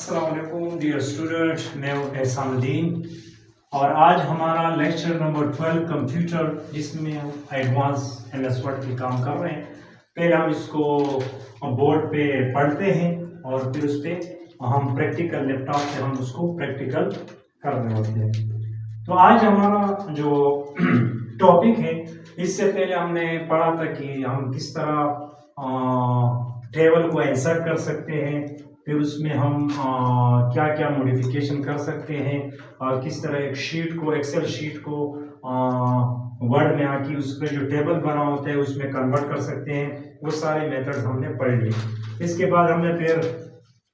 अस्सलाम वालेकुम dear student, मैं हूं एहसानुद्दीन और आज हमारा लेक्चर नंबर 12 कंप्यूटर, जिसमें हम एडवांस एमएस वर्ड के काम कर रहे हैं। पहले हम इसको बोर्ड पे पढ़ते हैं और फिर उस पर हम प्रैक्टिकल लैपटॉप से हम उसको प्रैक्टिकल कर रहे होते हैं। तो आज हमारा जो टॉपिक है, इससे पहले हमने पढ़ा था कि हम किस तरह टेबल को इंसर्ट कर सकते हैं, फिर उसमें हम क्या क्या मॉडिफिकेशन कर सकते हैं और किस तरह एक शीट को, एक्सेल शीट को वर्ड में आके उस पर जो टेबल बना होता है उसमें कन्वर्ट कर सकते हैं। वो सारे मेथड्स हमने पढ़ लिए। इसके बाद हमने फिर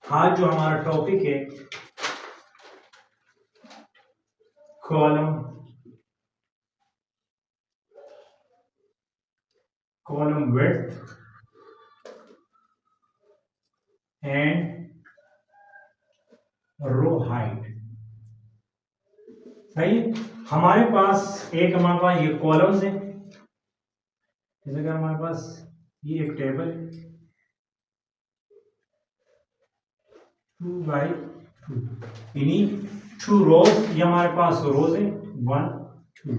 आज जो हमारा टॉपिक है, column width and row height. सही। हमारे पास ये कॉलम्स है, जैसे कि हमारे पास ये एक टेबल है 2 बाई 2, इन्हीं 2 रोज, ये हमारे पास रोज है 1 2,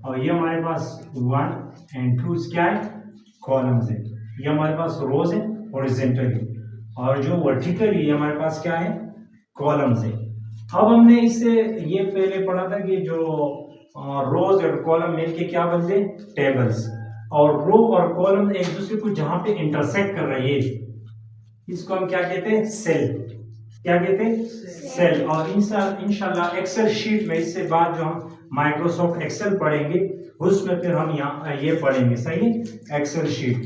और ये हमारे पास 1 और 2 क्या है, कॉलम्स है। ये हमारे पास रोज है हॉरिजॉन्टली, और जो वर्टिकली ये हमारे पास क्या है, कॉलम्स है। अब हमने इससे ये पहले पढ़ा था कि जो रोज और कॉलम मिलके क्या बनते, टेबल्स, और रो और कॉलम एक दूसरे को जहां पे इंटरसेक्ट कर रहे हैं, इसको हम क्या कहते हैं, सेल। क्या कहते हैं, सेल। और इंशाल्लाह एक्सेल शीट में इससे बाद जो हम माइक्रोसॉफ्ट एक्सेल पढ़ेंगे उसमें फिर हम यहाँ ये पढ़ेंगे। सही, एक्सेल शीट।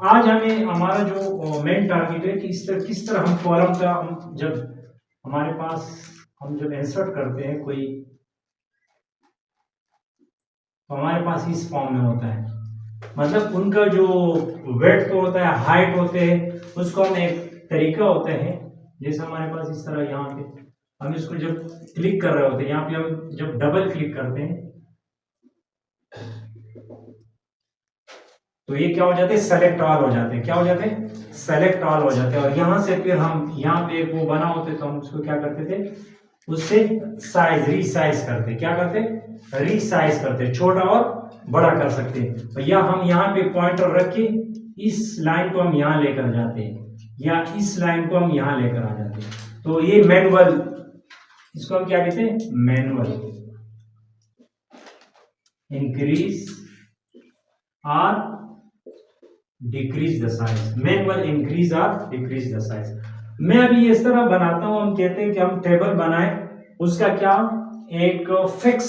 आज हमारा जो मेन टारगेट है कि किस तरह हम कॉलम का, जब हमारे पास हम जब इंसर्ट करते हैं कोई, तो हमारे पास इस फॉर्म में होता है, मतलब उनका जो विड्थ होता है, हाइट होते हैं, उसको हम एक तरीका होता है, जैसे हमारे पास इस तरह यहाँ पे हम इसको जब क्लिक कर रहे होते हैं, यहाँ पे हम जब डबल क्लिक करते हैं तो ये क्या हो जाते हैं, सेलेक्ट ऑल हो जाते हैं। क्या हो जाते हैं, सेलेक्ट ऑल हो जाते हैं। और यहां से फिर हम यहाँ पे वो बना होते तो हम उसको क्या करते थे, उससे रीसाइज करते। क्या करते, रीसाइज करते, छोटा और बड़ा कर सकते हैं। तो या हम यहाँ पे पॉइंटर रख के इस लाइन को हम यहाँ लेकर जाते हैं, या इस लाइन को हम यहाँ लेकर आ जाते हैं। तो ये मैनुअल, इसको हम क्या कहते हैं, मैनुअल इंक्रीज और decrease the size, manual increase और डिक्रीज द साइज। मैं अभी इस तरह बनाता हूं, हम कहते हैं कि हम टेबल बनाए, उसका क्या एक फिक्स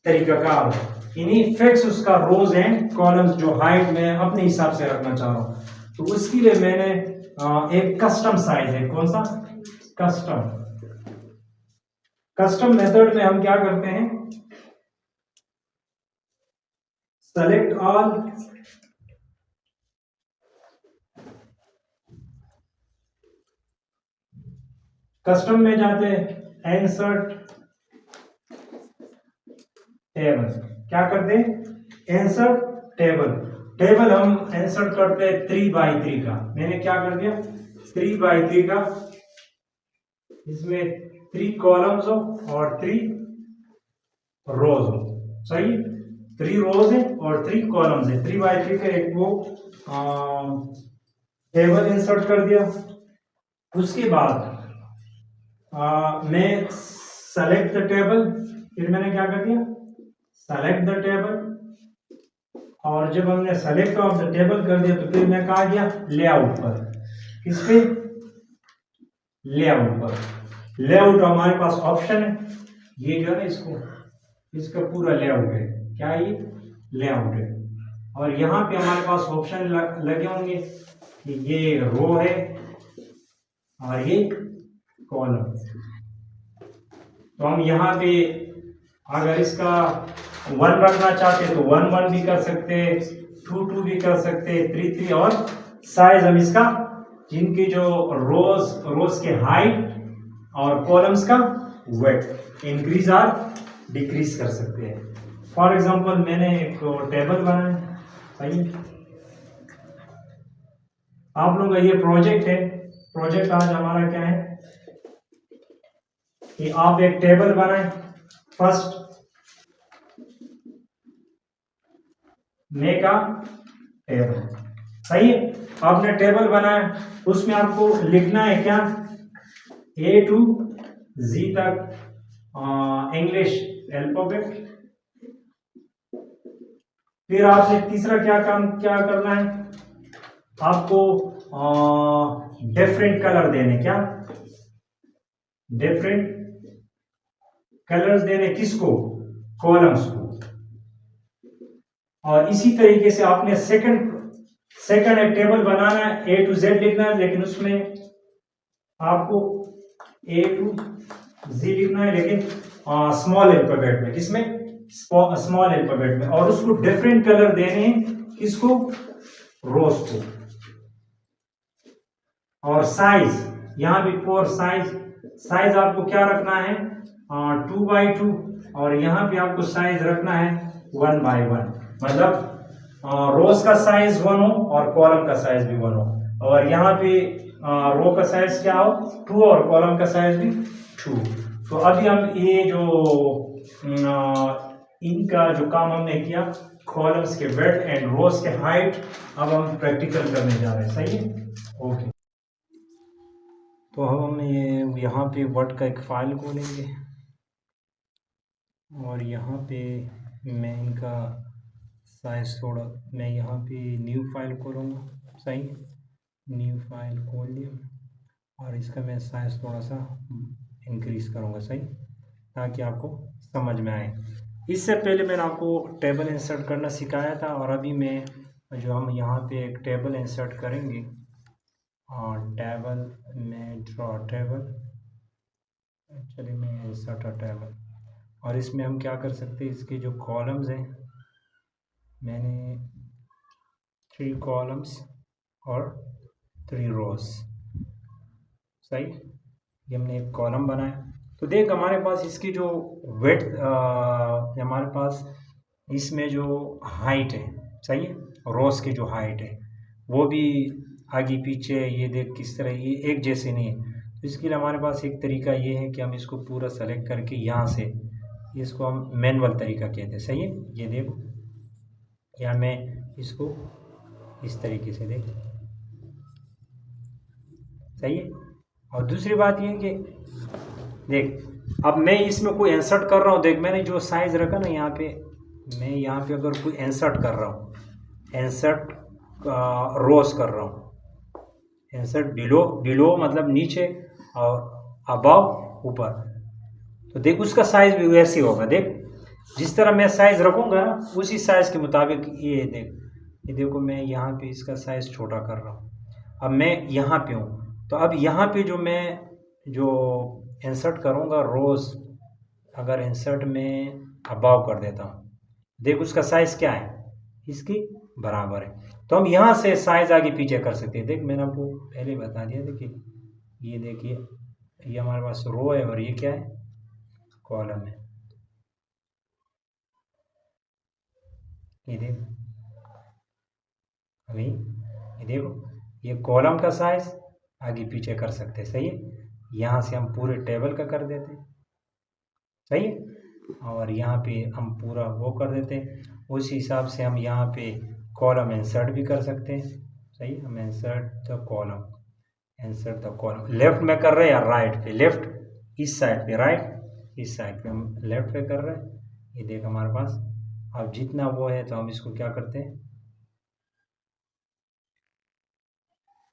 तरीका का है, इन्हीं फिक्स उसका रोज एंड कॉलम्स जो हाइट में अपने हिसाब से रखना चाह रहा हूं। तो उसके लिए मैंने एक कस्टम साइज है, कौन सा, कस्टम मेथड में हम क्या करते हैं, सेलेक्ट ऑल, कस्टम में जाते हैं, इंसर्ट टेबल। क्या करते हैं, इंसर्ट टेबल। टेबल हम इंसर्ट करते हैं 3 बाई 3 का। मैंने क्या कर दिया, 3 बाई 3 का, इसमें 3 कॉलम्स हो और 3 रोज हो। सही, 3 रोज है और 3 कॉलम्स है। 3 बाई 3 का एक वो टेबल इंसर्ट कर दिया। उसके बाद मैं सेलेक्ट द टेबल, फिर मैंने क्या कर दिया, सेलेक्ट द टेबल, और जब हमने सेलेक्ट ऑफ द टेबल कर दिया तो फिर मैं कहा गया लेआउट पर। किस पे, लेआउट पर। लेआउट हमारे पास ऑप्शन है, ये जो है इसका पूरा लेआउट है। क्या है ये, लेआउट है। और यहाँ पे हमारे पास ऑप्शन लगे होंगे कि ये रो है और ये कॉलम। तो हम यहाँ पे अगर इसका 1 रखना चाहते तो 1 1 भी कर सकते, 2 2 भी कर सकते, 3 3, और साइज हम इसका, जिनकी जो रोज के हाइट और कॉलम्स का विड्थ इंक्रीज और डिक्रीज कर सकते हैं। फॉर एग्जांपल मैंने एक टेबल बनाया। सही, आप लोगों का ये प्रोजेक्ट है। प्रोजेक्ट आज हमारा क्या है, कि आप एक टेबल बनाएं। फर्स्ट मेक अ टेबल, सही है। आपने टेबल बनाया, उसमें आपको लिखना है क्या, A to Z तक इंग्लिश अल्फाबेट। फिर आपने तीसरा क्या करना है, आपको डिफरेंट कलर देने, क्या डिफरेंट कलर्स देने, किसको, कॉलम्स को। और इसी तरीके से आपने सेकंड एक टेबल बनाना है, A to Z लिखना है, लेकिन उसमें आपको A to Z लिखना है, लेकिन स्मॉल अल्फाबेट में, किसमें, स्मॉल अल्फाबेट में। और उसको डिफरेंट कलर देने, किसको, रोज को। और साइज, यहां भी फॉर साइज आपको क्या रखना है, 2x2, और यहां पे आपको साइज रखना है 1x1, मतलब रोज का साइज 1 हो और कॉलम का साइज भी 1 हो। और यहाँ पे रो का साइज क्या हो, 2, और कॉलम का साइज भी 2। तो अभी हम ये जो इनका जो काम हमने किया, कॉलम्स के विड्थ एंड रोज के हाइट, अब हम प्रैक्टिकल करने जा रहे हैं, सही है, ओके। तो अब हम ये यहाँ पे वर्ड का एक फाइल खोलेंगे, और यहाँ पे मैं इनका साइज थोड़ा, मैं यहाँ पे न्यू फाइल खोलूँगा, सही, न्यू फाइल खोल लिया, और इसका मैं साइज थोड़ा सा इंक्रीज करूँगा, सही, ताकि आपको समझ में आए। इससे पहले मैंने आपको टेबल इंसर्ट करना सिखाया था, और अभी मैं जो हम यहाँ पे एक टेबल इंसर्ट करेंगे, और टेबल में ड्रॉ टेबल, चलिए मैं इंसर्ट अ टेबल, और इसमें हम क्या कर सकते हैं, इसके जो कॉलम्स हैं, मैंने 3 कॉलम्स और 3 रोज, सही, ये हमने एक कॉलम बनाया। तो देख हमारे पास इसकी जो विड्थ, हमारे पास इसमें जो हाइट है, सही है, रोज की जो हाइट है वो भी आगे पीछे, ये देख किस तरह, ये एक जैसे नहीं है। तो इसके लिए हमारे पास एक तरीका ये है कि हम इसको पूरा सेलेक्ट करके यहाँ से, इसको हम मैनुअल तरीका कहते हैं, सही है। ये देखो, या मैं इसको इस तरीके से देख, सही है। और दूसरी बात ये है कि देख, अब मैं इसमें कोई इंसर्ट कर रहा हूँ, देख मैंने जो साइज रखा ना यहाँ पे, मैं यहाँ पे अगर कोई इंसर्ट कर रहा हूँ, इंसर्ट रोज कर रहा हूँ, इंसर्ट बिलो मतलब नीचे, और अबव ऊपर, तो देख उसका साइज भी वैसे होगा। देख जिस तरह मैं साइज रखूँगा ना, उसी साइज के मुताबिक ये देख, ये देखो मैं यहाँ पे इसका साइज छोटा कर रहा हूँ। अब मैं यहाँ पे हूँ, तो अब यहाँ पे जो मैं जो इंसर्ट करूँगा रोज, अगर इंसर्ट में अबाव कर देता हूँ, देख उसका साइज क्या है, इसकी बराबर है। तो हम यहाँ से साइज आगे पीछे कर सकते हैं। देख मैंने आपको पहले बता दिया, देखिए ये देखिए, ये हमारे पास रो है, और ये क्या है, कॉलम है। ये देखो, अभी ये देखो, ये कॉलम का साइज आगे पीछे कर सकते हैं, सही है। यहाँ से हम पूरे टेबल का कर देते हैं, सही है। और यहाँ पे हम पूरा वो कर देते हैं, उस हिसाब से हम यहाँ पे कॉलम इंसर्ट भी कर सकते हैं, सही। हम insert the column, insert the column, left में कर रहे हैं या राइट पे, लेफ्ट इस साइड पे, राइट इस साइड पे, हम लेफ्ट पे कर रहे हैं। ये देख हमारे पास अब जितना वो है, तो हम इसको क्या करते हैं,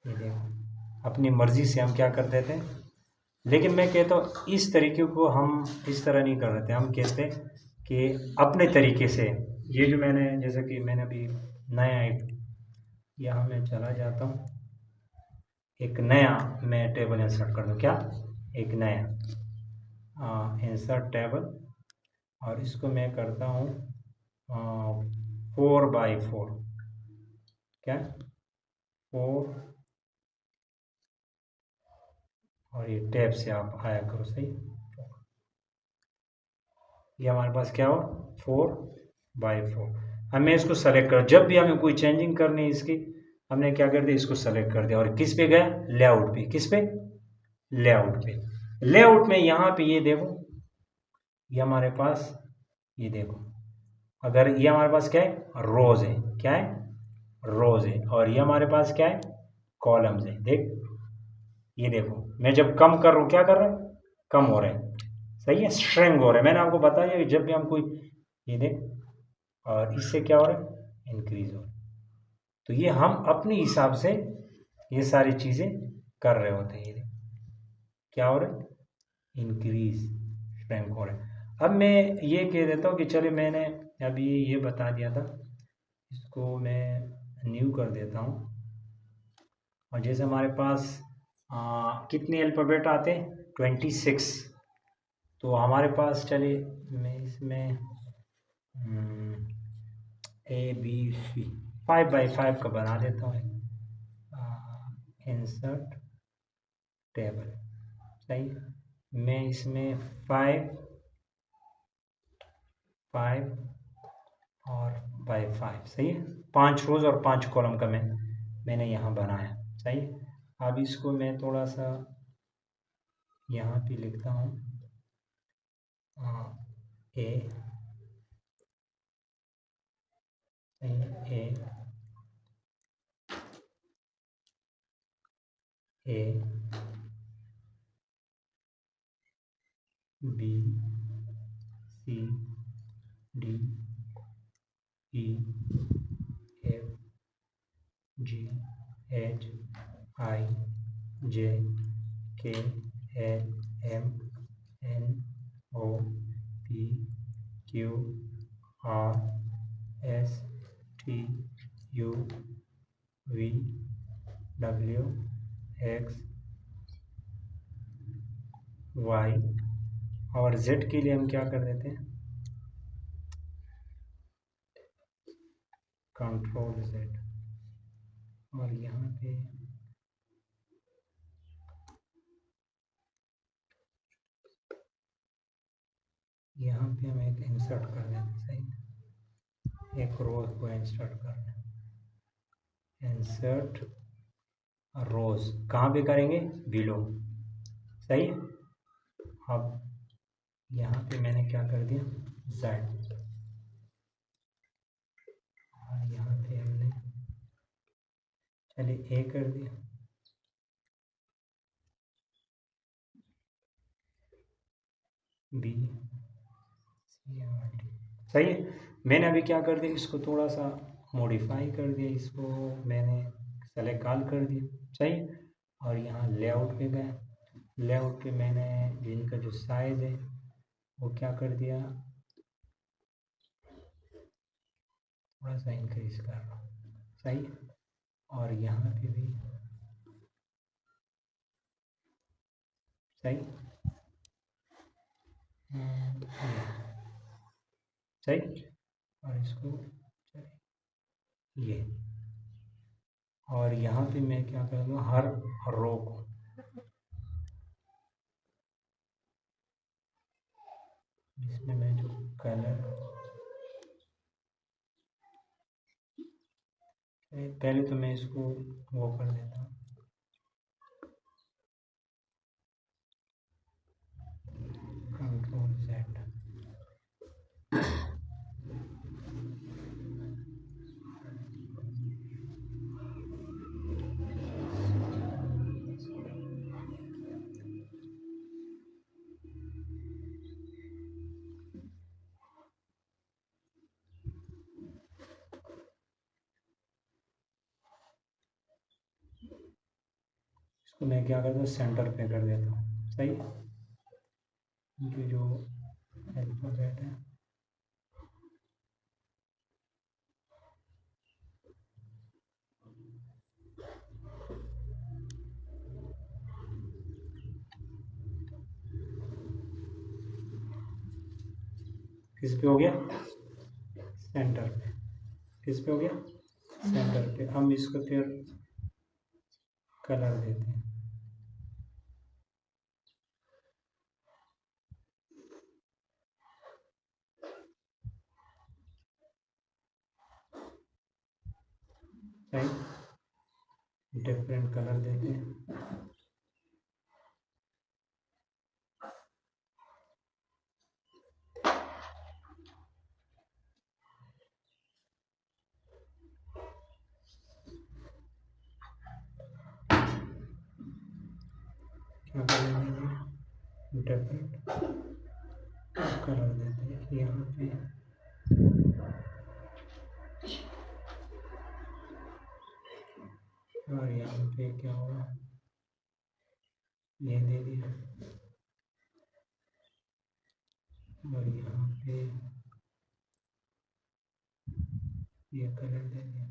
ये देखो अपनी मर्जी से हम क्या कर देते हैं। लेकिन मैं कहता हूँ इस तरीके को हम इस तरह नहीं कर रहे थे, हम कहते हैं कि अपने तरीके से, ये जो मैंने, जैसे कि मैंने अभी नया एक, यहाँ मैं चला जाता हूँ, एक नया मैं टेबल इंसर्ट कर दूँ, क्या, एक नया इंसर्ट टेबल, और इसको मैं करता हूँ 4x4, क्या 4, और ये टैब से आप आया करो, सही। ये हमारे पास क्या हो, 4x4। हमें इसको सेलेक्ट कर, जब भी हमें कोई चेंजिंग करनी है इसकी, हमने क्या कर दिया, इसको सेलेक्ट कर दिया, और किस पे गया, लेआउट पे, किस पे, लेआउट पे। लेआउट में यहाँ पे ये देखो, ये हमारे पास, ये देखो, अगर ये हमारे पास क्या है, रोज है, क्या है, रोज है, और ये हमारे पास क्या है, कॉलम्स है। देख, ये देखो, मैं जब कम कर रहा हूँ क्या कर रहा है, कम हो रहा है, सही है, श्रिंक हो रहा है। मैंने आपको बताया कि जब भी हम कोई, ये देख, और इससे क्या हो रहा है, इंक्रीज हो रहा है। तो ये हम अपने हिसाब से ये सारी चीज़ें कर रहे होते हैं। ये क्या हो रहा है, इंक्रीज, श्रिंक हो रहा है। अब मैं ये कह देता हूँ कि चलिए, मैंने अभी ये बता दिया था, इसको मैं न्यू कर देता हूँ। और जैसे हमारे पास कितने अल्फ़ाबेट आते हैं, 26। तो हमारे पास, चलिए मैं इसमें ABC 5x5 का बना देता हूँ, इंसर्ट टेबल, सही। मैं इसमें 5 और बाय 5, सही है, 5 रोज और 5 कॉलम का मैंने यहाँ बनाया, सही। अब इसको मैं थोड़ा सा यहाँ पे लिखता हूँ, A, A, A, B, C, D, E, F, G, H, I, J, K, L, M, N, O, P, Q, R, S, T, U, V, W, X, Y, और जेड के लिए हम क्या कर देते हैं, कंट्रोल जेड। और यहाँ पे हम एक इंसर्ट कर देते हैं, सही, एक रोज को इंसर्ट कर दें, इंसर्ट रोज कहाँ पे करेंगे, बिलो, सही। अब यहाँ पे मैंने क्या कर दिया, जेड, और यहाँ पे हमने, चलिए ए कर दिया, बी, सी, आर, डी, सही है। मैंने अभी क्या कर दिया, इसको थोड़ा सा मॉडिफाई कर दिया, इसको मैंने सेलेक्ट ऑल कर दिया, सही। और यहाँ लेआउट पे गया, लेआउट पे मैंने जिनका जो साइज है वो क्या कर दिया, थोड़ा सा इंक्रीज कर रहा हूँ, सही। और यहाँ पे भी सही, सही। और इसको ये, और यहाँ पे मैं क्या करूँगा, हर रो को इसमें मैं जो कलर, पहले तो मैं इसको वो कर देता हूँ, कंट्रोल जेड, इसको मैं क्या करता हूँ, सेंटर पे कर देता हूँ, सही। इनके जो अल्फाबेट है, किस पे हो गया, सेंटर पे, किस पे हो गया, सेंटर पे। हम इसको फिर कलर देते हैं, सही, डिफरेंट कलर देते हैं, डिफरेंट कलर देते हैं यहाँ पे। और यहाँ पे क्या होगा, ये दे दिया, और यहाँ पे ये कलर दे दिया,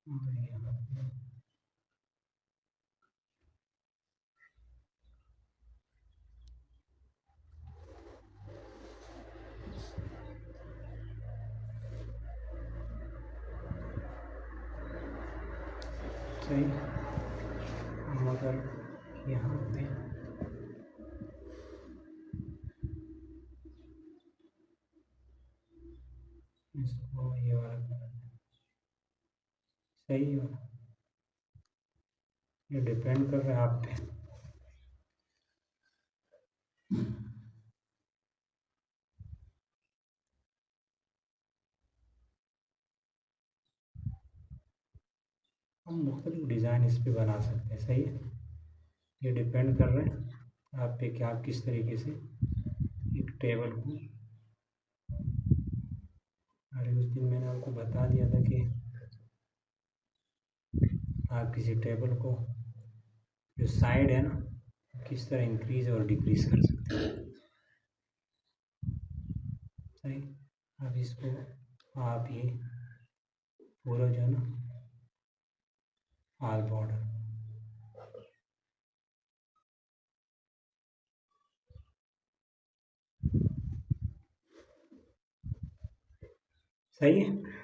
और यहाँ पे सही। मगर यहाँ पे इसको ये वाला कलर सही है, ये डिपेंड कर रहा है आप पे। हम मुख्तलिफ डिज़ाइन इस पे बना सकते हैं, सही है। ये डिपेंड कर रहे हैं आप पे कि आप किस तरीके से एक टेबल को, अरे उस दिन मैंने आपको बता दिया था कि आप किसी टेबल को जो साइड है ना किस तरह इंक्रीज और डिक्रीज कर सकते हैं, सही। अब इसको आप ये पूरा जो है ना ऑल बॉर्डर, सही है।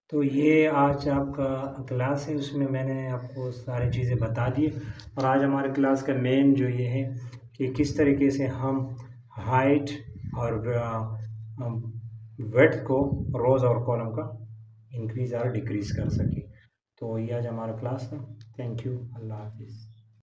तो ये आज आपका क्लास है, उसमें मैंने आपको सारी चीज़ें बता दी। और आज हमारे क्लास का मेन जो ये है कि किस तरीके से हम हाइट और विड्थ को रोज़ और कॉलम का इंक्रीज और डिक्रीज कर सके। तो ये आज हमारा क्लास था। थैंक यू, अल्लाह हाफिज़।